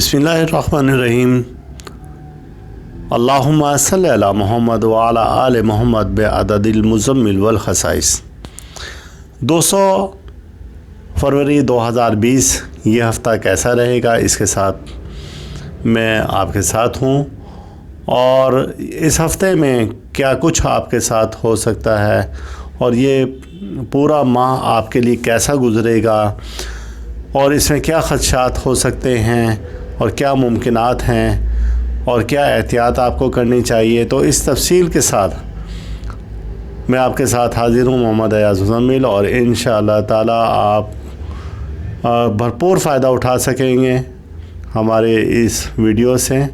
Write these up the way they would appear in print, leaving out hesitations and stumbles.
बिस्मिल्लाहिर्रहमानिर्रहीम। अल्लाहुम्मा सल्लि अला मोहम्मद व अला आले मोहम्मद बेअददिल मुज़म्मिल वल खसाइस। 200 फरवरी 2020 ये हफ़्ता कैसा रहेगा, इसके साथ मैं आपके साथ हूँ। और इस हफ़्ते में क्या कुछ आपके साथ हो सकता है और ये पूरा माह आपके लिए कैसा गुज़रेगा और इसमें क्या ख़दशात हो सकते हैं और क्या मुमकिनात हैं और क्या एहतियात आपको करनी चाहिए, तो इस तफसील के साथ मैं आपके साथ हाज़िर हूँ मोहम्मद अयाज़ मुज़म्मिल। और इंशाअल्लाह ताला आप भरपूर फ़ायदा उठा सकेंगे हमारे इस वीडियो से।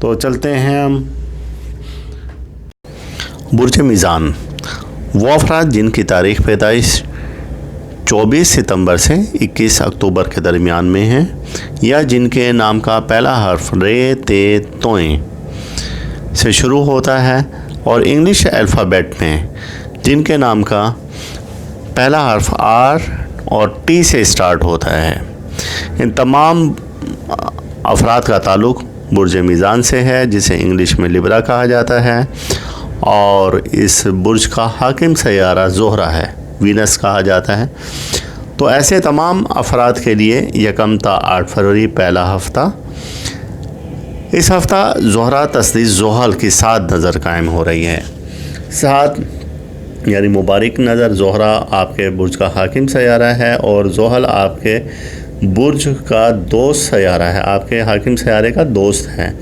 तो चलते हैं हम। बुर्ज मीज़ान वो अफराद जिनकी तारीख़ पैदाइश 24 सितंबर से 21 अक्टूबर के दरमियान में है, या जिनके नाम का पहला हर्फ रे ते तोए से शुरू होता है और इंग्लिश अल्फ़ाबेट में जिनके नाम का पहला हर्फ आर और टी से स्टार्ट होता है, इन तमाम अफराद का ताल्लुक़ बुर्ज मीज़ान से है, जिसे इंग्लिश में लिब्रा कहा जाता है। और इस बुर्ज का हाकिम सैयारा ज़ोहरा है, वीनस कहा जाता है। तो ऐसे तमाम अफराद के लिए यकम ता 8 फरवरी पहला हफ़्ता, इस हफ़्ता ज़ोहरा तस्दीस ज़ोहल की 7 नज़र कायम हो रही है। 7 यानी मुबारक नज़र। ज़ोहरा आपके बुर्ज का हाकिम सैयारा है और ज़ोहल आपके बुर्ज का दोस्त सैयारा है, आपके हाकिम सैयारे का दोस्त है।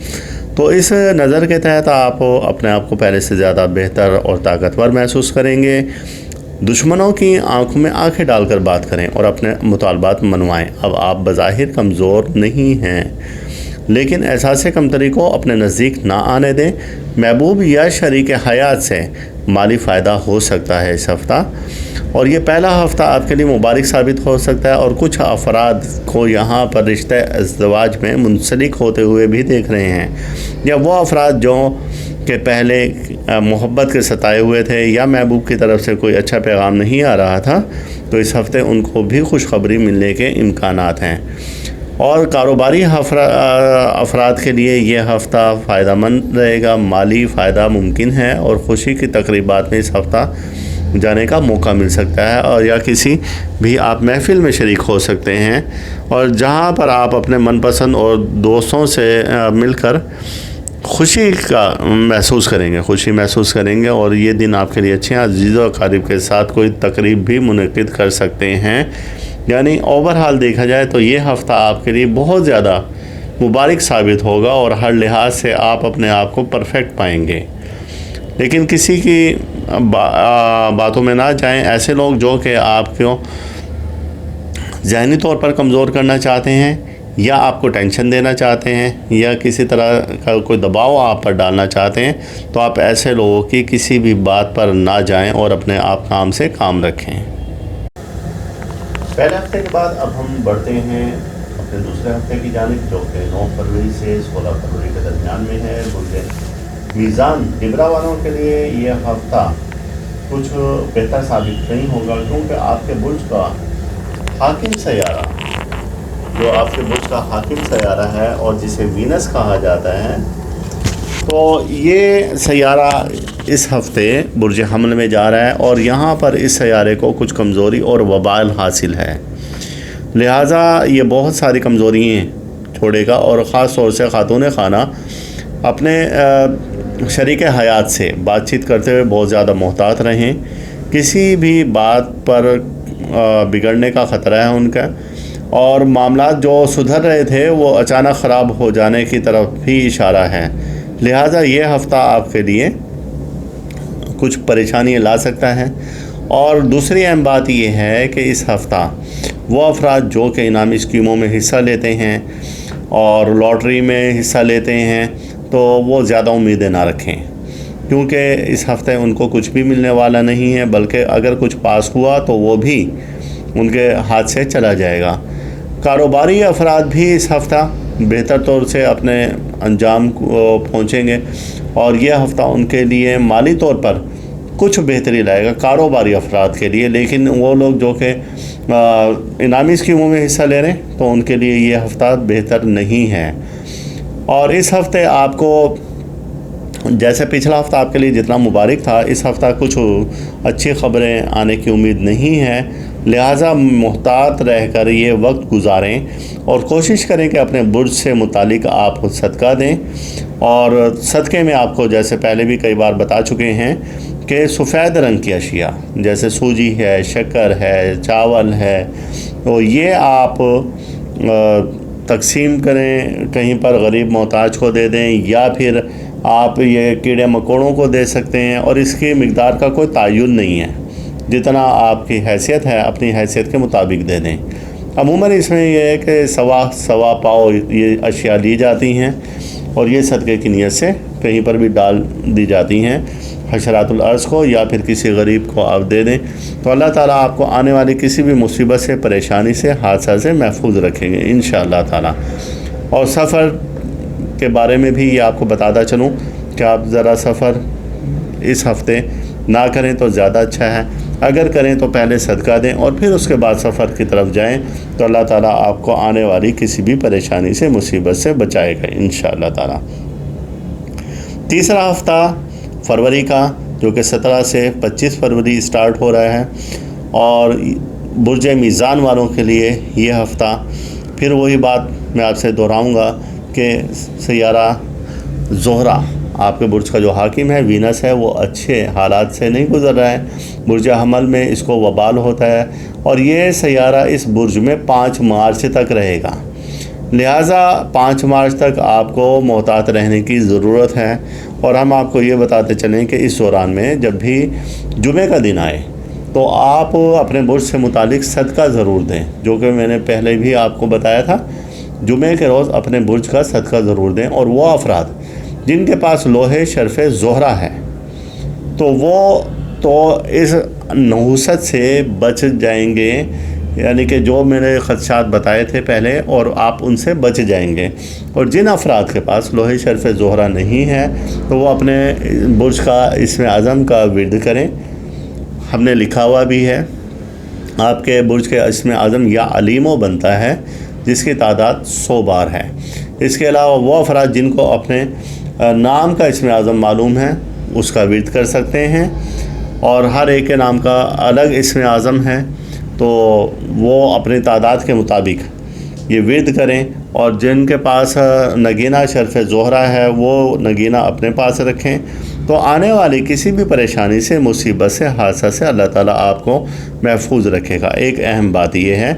तो इस नज़र के तहत आप अपने आप को पहले से ज़्यादा बेहतर और ताकतवर महसूस करेंगे। दुश्मनों की आंखों में आंखें डालकर बात करें और अपने मुतालबात मनवाएं। अब आप बज़ाहिर कमज़ोर नहीं हैं, लेकिन एहसास कमतरी को अपने नज़दीक ना आने दें। महबूब या शरीक हयात से माली फ़ायदा हो सकता है इस हफ़्ता, और ये पहला हफ़्ता आपके लिए मुबारक साबित हो सकता है। और कुछ अफराद को यहाँ पर रिश्ते अज़दवाज में मुंसलिक होते हुए भी देख रहे हैं, या वो अफराद जो कि पहले मोहब्बत के सताए हुए थे या महबूब की तरफ से कोई अच्छा पैगाम नहीं आ रहा था, तो इस हफ़्ते उनको भी खुशखबरी मिलने के इम्कानात हैं। और कारोबारी अफराद के लिए ये हफ़्ता फ़ायदेमंद रहेगा, माली फ़ायदा मुमकिन है और ख़ुशी की तकरीबात में इस हफ़्ता जाने का मौका मिल सकता है, और या किसी भी आप महफ़िल में शरीक हो सकते हैं और जहाँ पर आप अपने मनपसंद और दोस्तों से मिलकर खुशी महसूस करेंगे। और ये दिन आपके लिए अच्छे हैं। अज़ीज़ व अक़ारिब के साथ कोई तकरीब भी मुनक़िद कर सकते हैं। यानी ओवरऑल देखा जाए तो ये हफ़्ता आपके लिए बहुत ज़्यादा मुबारक साबित होगा और हर लिहाज से आप अपने आप को परफेक्ट पाएंगे। लेकिन किसी की बातों में ना जाएं। ऐसे लोग जो कि आपको ज़हनी तौर पर कमज़ोर करना चाहते हैं, या आपको टेंशन देना चाहते हैं, या किसी तरह का कोई दबाव आप पर डालना चाहते हैं, तो आप ऐसे लोगों की किसी भी बात पर ना जाएं और अपने आप काम से काम रखें। पहले हफ्ते के बाद अब हम बढ़ते हैं अपने दूसरे हफ्ते की जानिब, जो कि 9 फरवरी से 16 फरवरी के दरमियान में है। बुर्ज मीज़ान लिब्रा वालों के लिए ये हफ्ता कुछ बेहतर साबित नहीं होगा, क्योंकि आपके बुर्ज का हाकिम सैयारा, जो आपके बुर्ज का हाकिम सैयारा है और जिसे वीनस कहा जाता है, तो ये सैयारा इस हफ़्ते बुर्ज हमल में जा रहा है और यहाँ पर इस सैयारे को कुछ कमज़ोरी और वबाल हासिल है। लिहाजा ये बहुत सारी कमज़ोरियाँ छोड़ेगा, और ख़ास तौर से ख़ातून खाना अपने शरीक हयात से बातचीत करते हुए बहुत ज़्यादा मोहतात रहें। किसी भी बात पर बिगड़ने का ख़तरा है उनका, और मामलात जो सुधर रहे थे वो अचानक ख़राब हो जाने की तरफ भी इशारा है। लिहाजा ये हफ़्ता आपके लिए कुछ परेशानियाँ ला सकता है। और दूसरी अहम बात यह है कि इस हफ़्ता वो अफराद जो कि इनामी स्कीमों में हिस्सा लेते हैं और लॉटरी में हिस्सा लेते हैं, तो वो ज़्यादा उम्मीदें ना रखें, क्योंकि इस हफ़्ते उनको कुछ भी मिलने वाला नहीं है, बल्कि अगर कुछ पास हुआ तो वो भी उनके हाथ से चला जाएगा। कारोबारी अफराद भी इस हफ़्ता बेहतर तौर से अपने अंजाम को पहुँचेंगे, और यह हफ़्ता उनके लिए माली तौर पर कुछ बेहतरी लाएगा कारोबारी अफराद के लिए। लेकिन वो लोग जो कि इनामी स्कीमों में हिस्सा ले रहे हैं तो उनके लिए ये हफ़्ता बेहतर नहीं है। और इस हफ़्ते आपको, जैसे पिछला हफ़्ता आपके लिए जितना मुबारक था, इस हफ़्ता कुछ अच्छी ख़बरें आने की उम्मीद नहीं है। लिहाजा मुहतात रहकर ये वक्त गुजारें और कोशिश करें कि अपने बुर्ज से मुतालिक आप सदका दें। और सदक़े में आपको जैसे पहले भी कई बार बता चुके हैं कि सफ़ेद रंग की अशिया जैसे सूजी है, शक्कर है, चावल है, तो ये आप तकसीम करें, कहीं पर गरीब मोहताज को दे दें, या फिर आप ये कीड़े मकोड़ों को दे सकते हैं। और इसकी मिक़दार का कोई तयन नहीं है, जितना आपकी हैसियत है अपनी हैसियत के मुताबिक दे दें। अमूमन इसमें यह है कि सवा पाव ये अशिया ली जाती हैं और ये सदक़े की नीयत से कहीं पर भी डाल दी जाती हैं हशरातुल अर्ज़ को, या फिर किसी गरीब को आप दे दें, तो अल्लाह ताला आपको आने वाली किसी भी मुसीबत से, परेशानी से, हादसा से महफूज रखेंगे इंशाअल्लाह ताला। और सफ़र के बारे में भी ये आपको बताता चलूँ कि आप ज़रा सफ़र इस हफ़्ते ना करें तो ज़्यादा अच्छा है। अगर करें तो पहले सदका दें और फिर उसके बाद सफ़र की तरफ जाएं, तो अल्लाह ताला आपको आने वाली किसी भी परेशानी से, मुसीबत से बचाएगा इंशाअल्लाह ताला। तीसरा हफ़्ता फरवरी का, जो कि 17 से 25 फरवरी स्टार्ट हो रहा है, और बुर्ज मीज़ान वालों के लिए ये हफ़्ता फिर वही बात मैं आपसे दोहराऊँगा कि सैयारा ज़ोहरा, आपके बुर्ज का जो हाकिम है वीनस है, वो अच्छे हालात से नहीं गुज़र रहा है। बुर्ज हमल में इसको वबाल होता है और ये सैयारा इस बुर्ज में 5 मार्च तक रहेगा। लिहाजा 5 मार्च तक आपको मोहतात रहने की ज़रूरत है। और हम आपको ये बताते चलें कि इस दौरान में जब भी जुमे का दिन आए तो आप अपने बुर्ज से मुतालिक सदका ज़रूर दें, जो कि मैंने पहले भी आपको बताया था। जुमे के रोज़ अपने बुर्ज का सदका ज़रूर दें। और वो अफराद जिनके पास लोहे शर्फ़ ज़ोहरा है तो वो तो इस नहुसत से बच जाएंगे, यानी कि जो मैंने ख़दशात बताए थे पहले, और आप उनसे बच जाएंगे। और जिन अफराद के पास लोहे शर्फ़ ज़ोहरा नहीं है तो वो अपने बुर्ज का इसमें आज़म का विर्द करें। हमने लिखा हुआ भी है, आपके बुर्ज के इसमें आज़म या अलीमो बनता है जिसकी तादाद 100 बार है। इसके अलावा वो अफराद जिनको अपने नाम का इसमें आज़म मालूम है उसका विर्द कर सकते हैं, और हर एक के नाम का अलग इसमें आज़म है, तो वो अपनी तादाद के मुताबिक ये विर्द करें। और जिनके पास नगीना शर्फ़ ज़ोहरा है वो नगीना अपने पास रखें, तो आने वाली किसी भी परेशानी से, मुसीबत से, हादसा से अल्लाह ताला आपको महफूज रखेगा। एक अहम बात यह है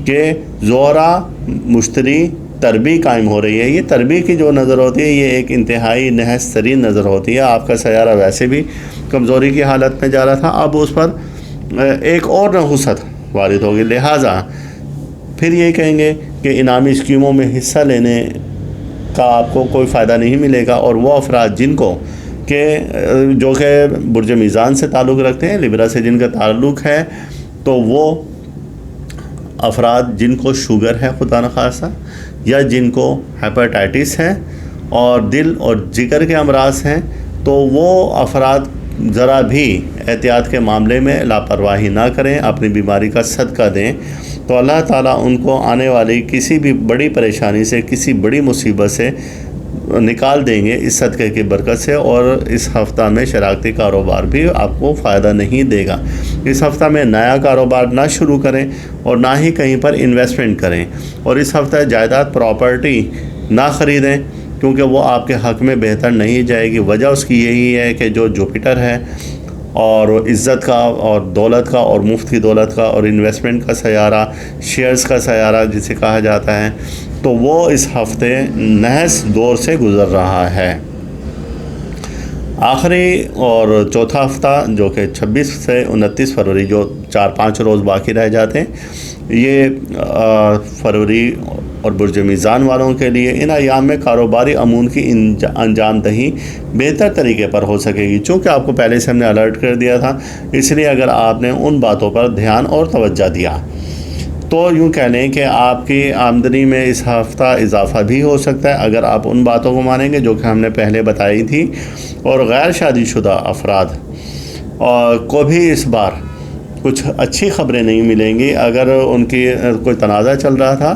कि ज़ोहरा मुश्तरी तरबी कायम हो रही है। ये तरबी की जो नज़र होती है ये एक इंतहाई नहस तरीन नज़र होती है। आपका सैयारा वैसे भी कमज़ोरी की हालत में जा रहा था, अब उस पर एक और नहुसत वारिद होगी। लिहाजा फिर ये कहेंगे कि इनामी स्कीमों में हिस्सा लेने का आपको कोई फ़ायदा नहीं मिलेगा। और वो अफराद जिनको के जो कि बुर्ज मीज़ान से ताल्लुक़ रखते हैं, लिब्रा से जिनका ताल्लुक़ है, तो वो अफराद जिनको शुगर है खुदा न खासा, या जिनको हेपेटाइटिस है और दिल और जिगर के अमराज हैं, तो वो अफराद ज़रा भी एहतियात के मामले में लापरवाही ना करें, अपनी बीमारी का सदका दें, तो अल्लाह ताला उनको आने वाली किसी भी बड़ी परेशानी से, किसी बड़ी मुसीबत से निकाल देंगे इस सदक़े की बरकत से। और इस हफ़्ता में शराकती कारोबार भी आपको फ़ायदा नहीं देगा। इस हफ़्ता में नया कारोबार ना शुरू करें और ना ही कहीं पर इन्वेस्टमेंट करें। और इस हफ़्ता जायदाद प्रॉपर्टी ना ख़रीदें, क्योंकि वो आपके हक़ में बेहतर नहीं जाएगी। वजह उसकी यही है कि जो जुपिटर है और इज़्ज़त का और दौलत का और मुफ्त की दौलत का और इन्वेस्टमेंट का सयारा, शेयर्स का सयारा जिसे कहा जाता है, तो वो इस हफ़्ते नहस दौर से गुज़र रहा है। आखिरी और चौथा हफ़्ता जो कि 26 से 29 फरवरी, जो 4-5 रोज़ बाकी रह जाते हैं, ये फरवरी और बुर्ज मीज़ान वालों के लिए इन अयाम में कारोबारी अमून की अंजाम दही बेहतर तरीके पर हो सकेगी। चूँकि आपको पहले से हमने अलर्ट कर दिया था, इसलिए अगर आपने उन बातों पर ध्यान और तवज्जो दिया तो यूँ कह लें कि आपकी आमदनी में इस हफ़्ता इजाफ़ा भी हो सकता है, अगर आप उन बातों को मानेंगे जो कि हमने पहले बताई थी। और गैर शादीशुदा अफराद को भी इस बार کچھ اچھی خبریں نہیں ملیں گی۔ اگر ان کی کوئی تنازع چل رہا تھا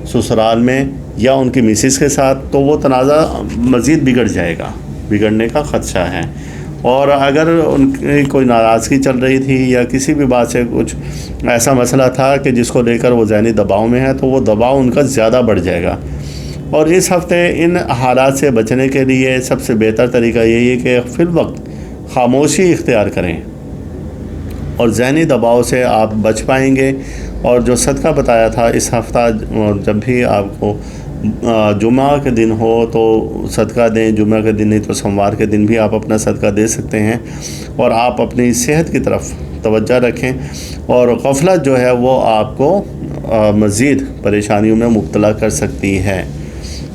سسرال میں یا ان کی مسز کے ساتھ، تو وہ تنازع مزید بگڑ جائے گا، بگڑنے کا خدشہ ہے۔ اور اگر ان کی کوئی ناراضگی چل رہی تھی یا کسی بھی بات سے کچھ ایسا مسئلہ تھا کہ جس کو لے کر وہ ذہنی دباؤ میں ہے، تو وہ دباؤ ان کا زیادہ بڑھ جائے گا۔ اور اس ہفتے ان حالات سے بچنے کے لیے سب سے بہتر طریقہ یہی ہے کہ فی الوقت خاموشی اختیار کریں، اور ذہنی دباؤ سے آپ بچ پائیں گے۔ اور جو صدقہ بتایا تھا اس ہفتہ، جب بھی آپ کو جمعہ کے دن ہو تو صدقہ دیں، جمعہ کے دن نہیں تو سوموار کے دن بھی آپ اپنا صدقہ دے سکتے ہیں۔ اور آپ اپنی صحت کی طرف توجہ رکھیں، اور غفلت جو ہے وہ آپ کو مزید پریشانیوں میں مبتلا کر سکتی ہے۔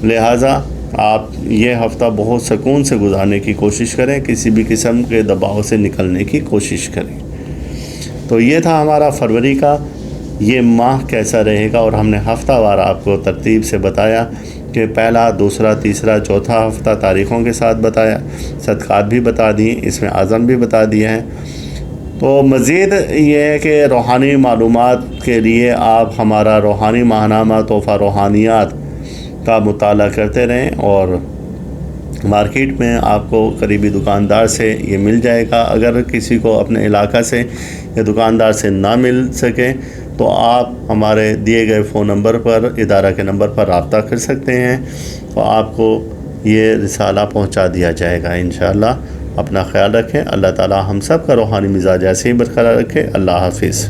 لہٰذا آپ یہ ہفتہ بہت سکون سے گزارنے کی کوشش کریں، کسی بھی قسم کے دباؤ سے نکلنے کی کوشش کریں۔ تو یہ تھا ہمارا فروری کا یہ ماہ کیسا رہے گا، اور ہم نے ہفتہ وار آپ کو ترتیب سے بتایا کہ پہلا، دوسرا، تیسرا، چوتھا ہفتہ تاریخوں کے ساتھ بتایا، صدقات بھی بتا دیے، اس میں عزم بھی بتا دیا ہے۔ تو مزید یہ ہے کہ روحانی معلومات کے لیے آپ ہمارا روحانی ماہنامہ تحفہ روحانیات کا مطالعہ کرتے رہیں، اور مارکیٹ میں آپ کو قریبی دکاندار سے یہ مل جائے گا۔ اگر کسی کو اپنے علاقہ سے یا دکاندار سے نہ مل سکے تو آپ ہمارے دیے گئے فون نمبر پر، ادارہ کے نمبر پر رابطہ کر سکتے ہیں، تو آپ کو یہ رسالہ پہنچا دیا جائے گا انشاءاللہ۔ اپنا خیال رکھیں۔ اللہ تعالی ہم سب کا روحانی مزاج ایسے ہی برقرار رکھے۔ اللہ حافظ۔